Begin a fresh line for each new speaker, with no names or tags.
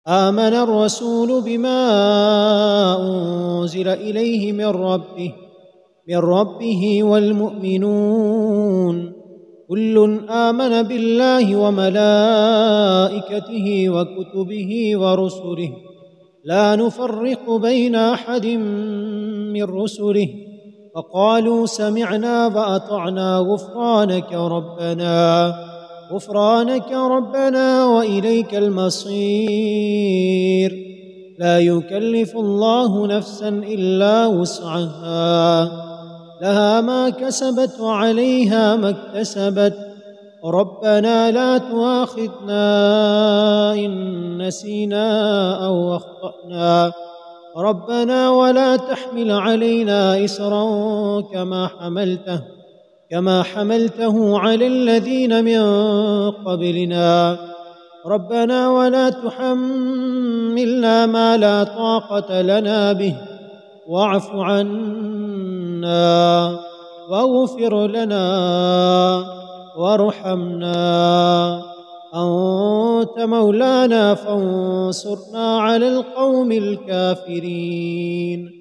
آمن الرسول بما أنزل إليه من ربه والمؤمنون كل آمن بالله وملائكته وكتبه ورسله لا نفرق بين أحد من رسله فقالوا سمعنا وأطعنا غفرانك ربنا وإليك المصير لا يكلف الله نفسا إلا وسعها لها ما كسبت وعليها ما اكتسبت ربنا لا تؤاخذنا إن نسينا أو أخطأنا ربنا ولا تحمل علينا إصرا كما حملته على الذين من قبلنا ربنا ولا تحملنا ما لا طاقة لنا به واعف عنا واغفر لنا وارحمنا أنت مولانا فانصرنا على القوم الكافرين